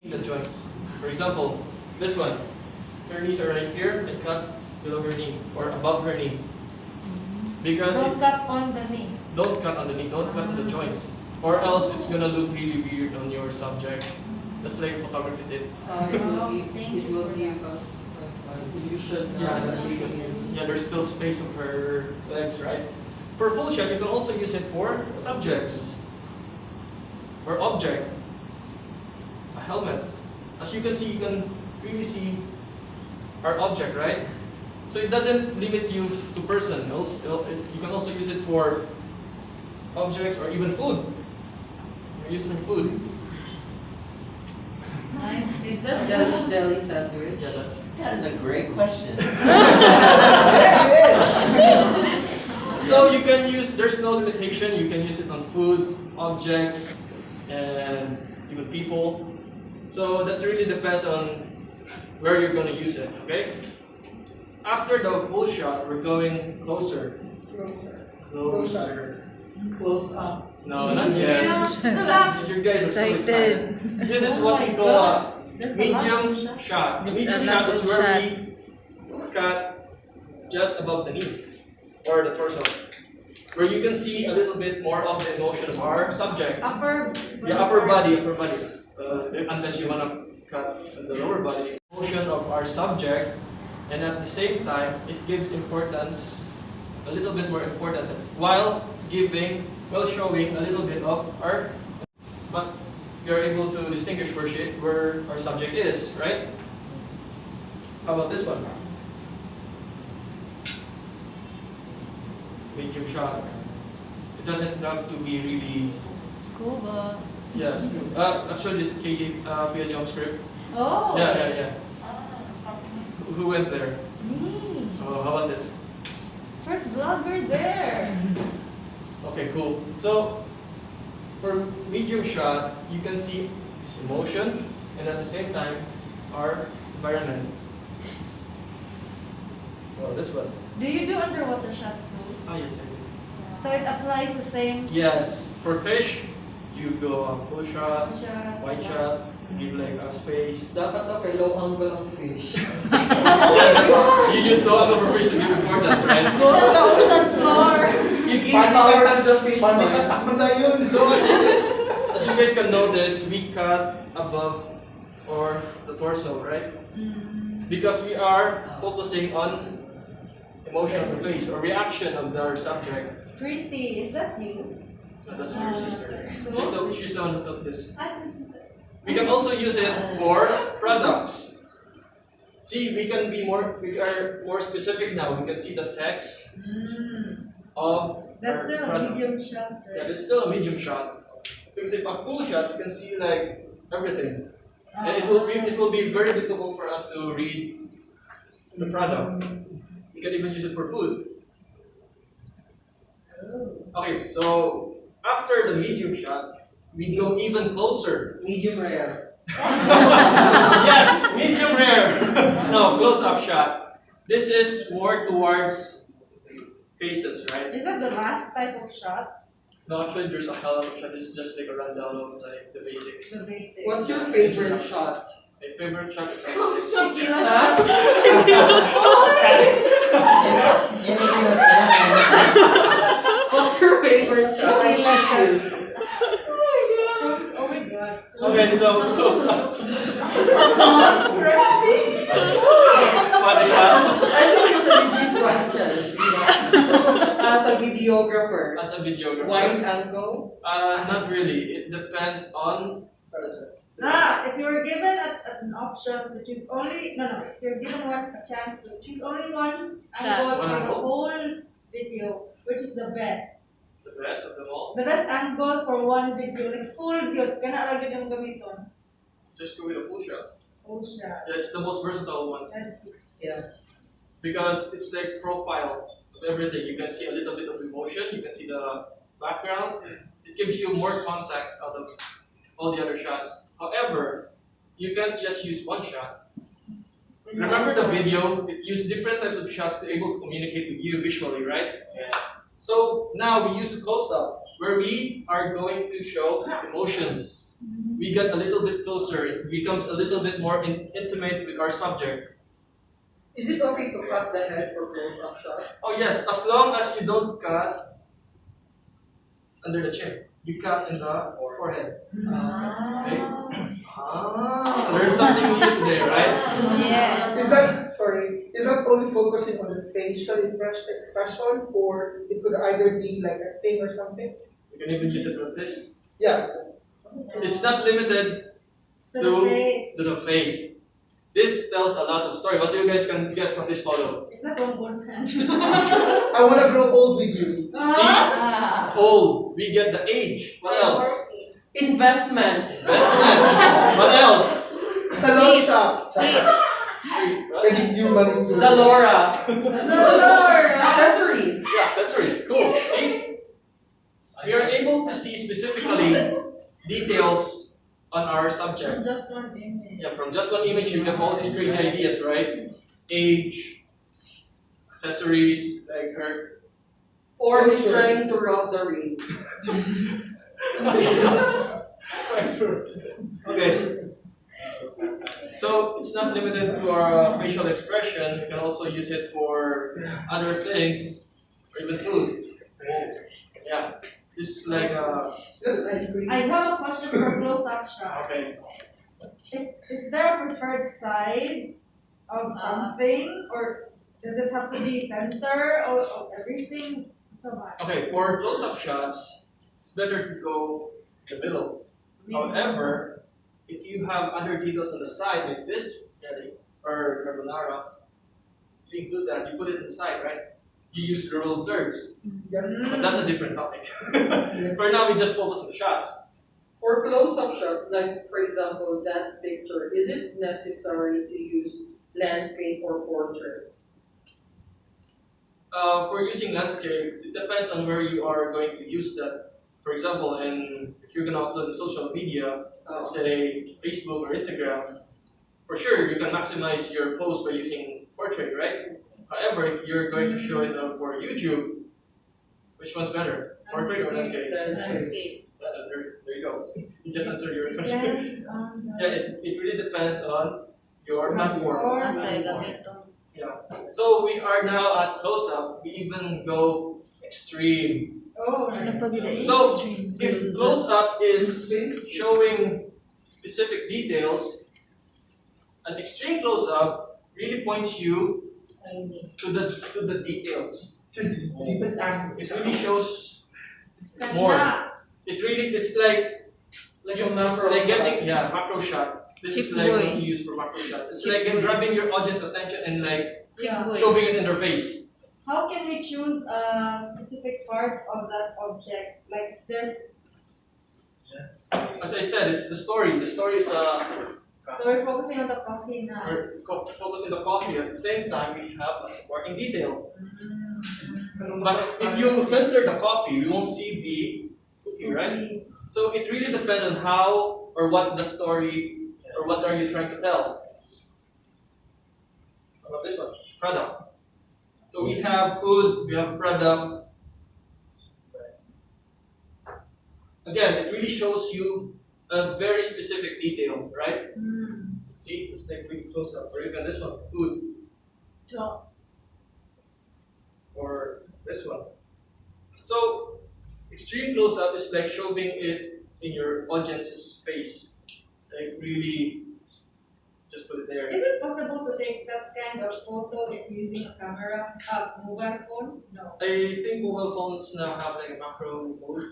the joints. For example, this one. Her knees are right here and cut below her knee or above her knee. Because Don't cut on the knee. don't cut on the knee, don't cut on the joints. Or else it's gonna look really weird on your subject. That's like photography did. It will give us an illusion. Yeah, there's still space of her legs, right? For full shot, you can also use it for subjects or object. A helmet. As you can see, you can really see our object, right? So it doesn't limit you to person. You can also use it for objects or even food. You're using food. Nice. Is that deli sandwich? Yeah, that's. That is a great question. Yeah, it is. So you can use. There's no limitation. You can use it on foods, objects, and even people. So that really depends on where you're going to use it. Okay. After the full shot, we're going closer. Closer. Close up. No, not yet. Relax, you guys are so excited. This is what we call a medium shot. The medium shot is where we cut just above the knee or the torso, where you can see a little bit more of the emotion of our subject. Upper Body. Unless you want to cut the lower body. Motion of our subject, and at the same time, it gives importance, a little bit more importance, while showing a little bit of our, but you're able to distinguish where our subject is, right? How about this one? Medium shot. It doesn't have to be really. Scuba. Yes. Actually, this KJ via jump script. Oh. Yeah. Who went there? Me. Oh, how was it? First vlogger there. Okay, cool. So, for medium shot, you can see this emotion and at the same time, our environment. Well, this one. Do you do underwater shots too? Ah, yes, I do. So it applies the same Yes, for fish, you go full shot, shot. wide shot, to give like a space. Dapat daw kay low angle ang fish. You just don't have for fish to give importance, right? Go to the ocean floor. You give power to the fish. So as you guys can notice, we cut above or the torso, right? Because we are focusing on emotion of the face or reaction of our subject. Pretty. Is that you? That's your sister. She's the one who took this. I can see that. We can also use it for products. See, we are more specific now. We can see the text of That's our still a product. medium shot, right? Yeah, it's still a medium shot. Because if a full shot, you can see like everything. And it will be very difficult for us to read the product. You can even use it for food. Okay, so after the medium shot, we go even closer. Medium rare. Yes, medium rare. No, close-up shot. This is more towards faces, right? Is that the last type of shot? No, actually, there's a hell of a shot. It's just like a rundown of like the basics. The basic. What's your favorite shot? My favorite shot is Tequila shot? What's your favorite shot? Tequila shots. Oh my god. okay, so close up. Funny shots. I think it's a legit question. As a videographer, As a videographer. wide angle? Not really. It depends on. If you were given an option to choose only, if you're given a chance to choose only one angle for the whole video, which is the best? The best of them all. The best angle for one video, like full view, kana ra gyud yung gamiton. Just go with a full shot. Full shot. Yeah, it's the most versatile one That's it. Yeah. because it's like profile of everything. You can see a little bit of emotion. You can see the background. It gives you more context out of all the other shots. However, you can't just use one shot. Remember the video? It used different types of shots to be able to communicate with you visually, right? Yeah. So now we use close-up, where we are going to show emotions. we get a little bit closer. It becomes a little bit more intimate with our subject. Is it okay to cut the head for close-up shot? Oh yes, as long as you don't cut under the chin. You cut in the forehead. Okay? Learn something new today, right? Yeah. Is that only focusing on the facial expression, or it could either be like a thing or something? You can even use it with this. Yeah. It's not limited to the face. This tells a lot of story. What do you guys can get from this photo? Is that Bongbong's hand? I want to grow old with you. See? Old. We get the age. What else? Investment. Investment. What else? Salon shop. Sweet. Pedicure, manicure. Zalora. Zalora. Accessories. Yeah, accessories. Cool. See? We are able to see specifically details on our subject. Just one image. Yeah, from just one image you get all these crazy ideas, right? Age, accessories, like her. Or he's trying to rob the ring. Okay. So it's not limited to our facial expression. You can also use it for other things, or even food. Yeah. It's like Is that an ice cream? I have a question for close-up shot. okay. Is there a preferred side of something, or does it have to be center or everything? So much. Okay, for close-up shots, it's better to go the middle. However, if you have other details on the side like this, or carbonara, you include that. You put it in the side, right? You use the rule of thirds, but that's a different topic. For now, we just focus on the shots. For close-up shots, like for example, that picture, is it necessary to use landscape or portrait? For using landscape, it depends on where you are going to use that. For example, if you're going to upload to social media, let's say Facebook or Instagram, for sure you can maximize your post by using portrait, right? However, if you're going to show it for YouTube, which one's better? Portrait or landscape? Landscape. There you go. You just answered your question. Yes, Yeah, it really depends on your platform. Nasa gamito. Yeah. So we are now at close-up. We even go extreme. Oh, Ano pa gila So, extreme? if close-up is showing specific details, an extreme close-up really points you to the details. Deepest angle. It really shows more. It's like Like a macro like shot. getting macro shot. This is Chip like boy. what you use for macro shots. It's Chip like boy. grabbing your audience attention and like Yeah. Boy. showing it in their face. How can we choose a specific part of that object? Like, is there? As I said, it's the story. The story is So we're focusing on the coffee now. we're focusing the coffee. At the same time, we have a supporting detail. But if you center the coffee, you won't see the cookie, right? So it really depends on how or what the story or what are you trying to tell. How about this one? Product. So we have food, we have product. Again, it really shows you a very specific detail, right? See, it's like pretty close up. Or even this one, food. Or this one. So, extreme close up is like showing it in your audience's face. Like really, just put it there. Is it possible to take that kind of photo if using a camera, mobile phone? No. I think mobile phones now have like a macro mode,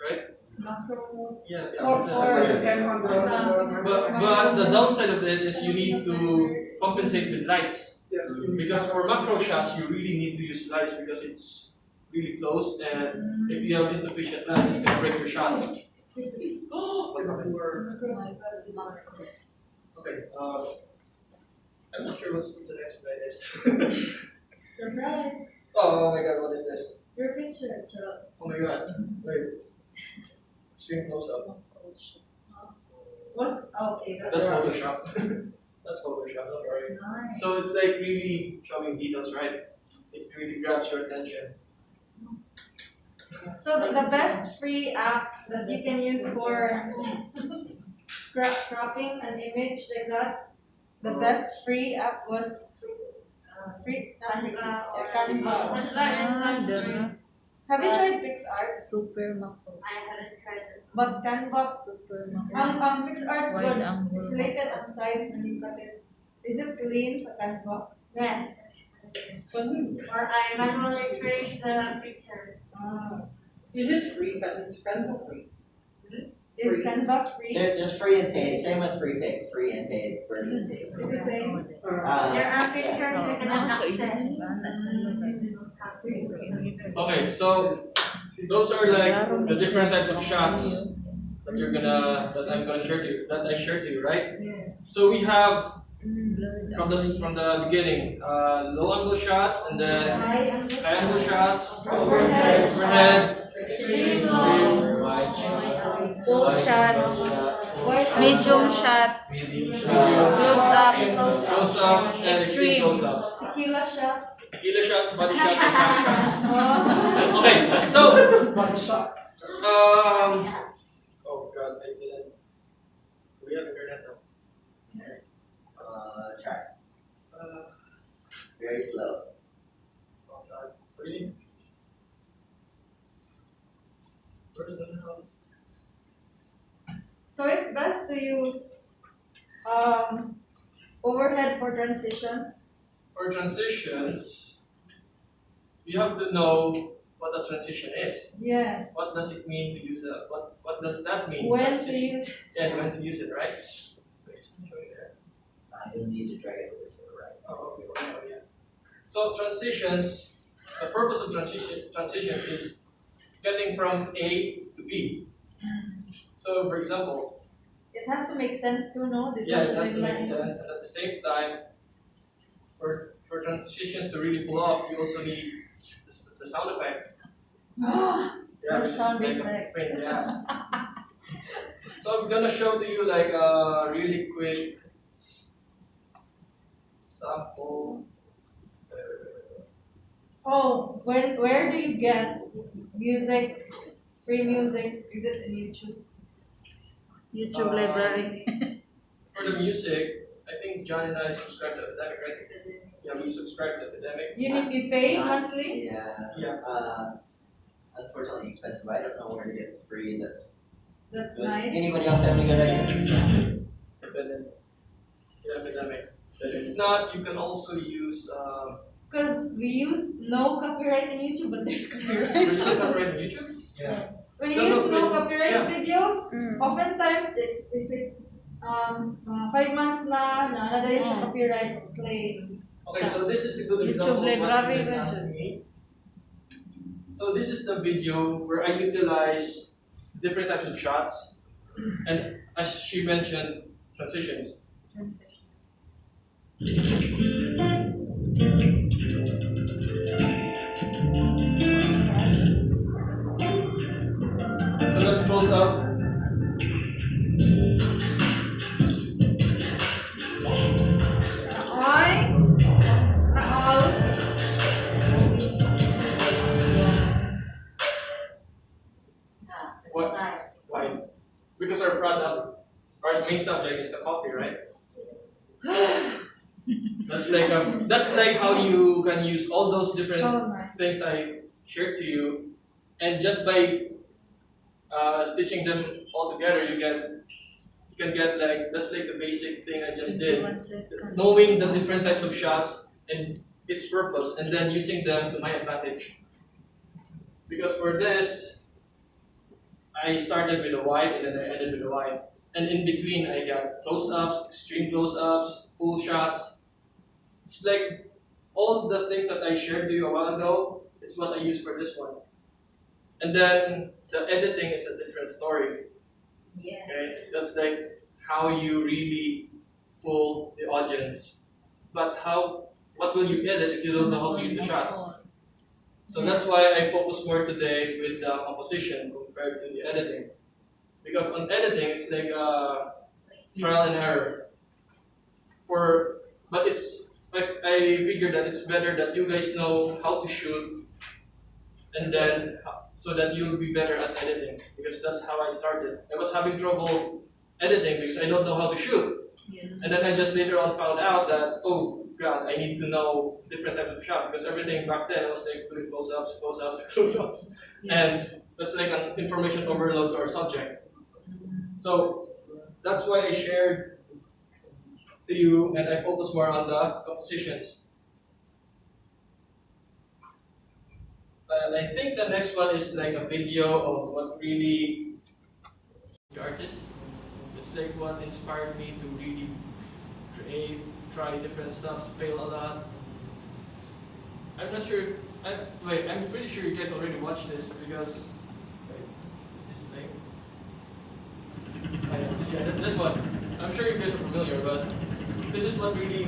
right? Macro mode? Yeah. But the downside of it is you need to compensate with lights. Yes. Because for macro shots, you really need to use lights because it's really close, and if you have insufficient light, it's gonna break your shot. Okay. I'm not sure what the next slide is. Surprise! Oh my god, what is this? Your picture, Charles. Oh my god. Wait. Extreme close up. Okay, That's Photoshop. That's Photoshop, don't worry. nice. So it's like really showing details, right? It really grabs your attention. So the best free app that you can use for cropping an image like that, the best free app was Canva. Have you tried PixArt? Super Mako. I haven't tried it. But Canva, Super Mako. PixArt Wide was angle. isolated on sides and you cut it. Is it clean sa Canva? Yeah. Or I manually create the picture. Is it free? Is Canva free? Is Free. Canva free? There's free and paid. Same with free and paid versions. Is it same? There are pictures Yeah. you cannot access. Okay, so those are like the different types of shots that I'm gonna share to you, that I shared to you, right? Yeah. So we have from the beginning, low angle shots, and then High high angle shots, Overhead. overhead, Extreme extreme, wide. Full shots. Wide Medium angle. shots. close Close-up. and extreme Extreme. close-ups. Tequila shot. Tequila shots, body shots, and back shots. Oh. Okay, so Body shots. oh god, I didn't. Do we have internet now? Try. Uh, Very slow. oh god, really? Where is the house? So it's best to use overhead for transitions. For transitions, you have to know what a transition is. Yes. What does it mean to use a what does that mean? When to transition? use Yeah, when to use it, right? Please show you there. You'll need to drag it over to the right. Oh, okay, oh, yeah. So transitions, the purpose of transitions is getting from A to B. So for example, it has to make sense too, no? yeah, it has to make sense, and at the same time, for transitions to really pull off, you also need the sound effect. Yeah, The which is sound like effect. a pain in the ass. So I'm gonna show to you like a really quick sample. Oh, where do you get music, free music? Is it in YouTube? YouTube library. For the music, I think John and I subscribe to Epidemic, right? Yeah, we subscribe to Epidemic. You pay monthly? Yeah. Yeah. Unfortunately expensive. I don't know where to get free. That's Good. nice. Anybody else have any good ideas? Epidemic. Yeah, Epidemic. If not, you can also use. Because we use no copyright in YouTube, but there's copyright. There's still copyright on YouTube. Yeah. When you No, use no but- copyright yeah. videos, Mm. oftentimes if it 5 months na dahil siya Mm. copyright claim. Okay, so this is a good YouTube example of what library you just rin asked me. So this is the video where I utilize different types of shots, and as she mentioned, transitions. So let's close up. Ay! Naal! What? Why? Because our product, our main subject is the coffee, right? That's like how you can use all those different So nice. things I shared to you, and just by stitching them all together, you can get like that's like the basic thing I just did. 1 second. Knowing the different types of shots and its purpose, and then using them to my advantage. Because for this, I started with a wide and then I ended with a wide. And in between, I got close-ups, extreme close-ups, full shots. It's like all the things that I shared to you a while ago, it's what I use for this one. And then the editing is a different story. Yeah. Okay? That's like how you really pull the audience. But what will you edit if you don't know how to use the shots? So that's why I focus more today with the composition compared to the editing. Because on editing, it's like trial and error. But I figured that it's better that you guys know how to shoot, and then so that you'll be better at editing. Because that's how I started. I was having trouble editing because I don't know how to shoot. And then I just later on found out that, oh God, I need to know different types of shot because everything back then I was like doing close-ups, close-ups. And that's like an information overload to our subject. So that's why I shared to you and I focus more on the compositions. And I think the next one is like a video of what really the artist. It's like what inspired me to really create, try different stuff, fail a lot. I'm not sure. I'm pretty sure you guys already watched this because. Wait, is this playing? Yeah, this one. I'm sure you guys are familiar, but this is what really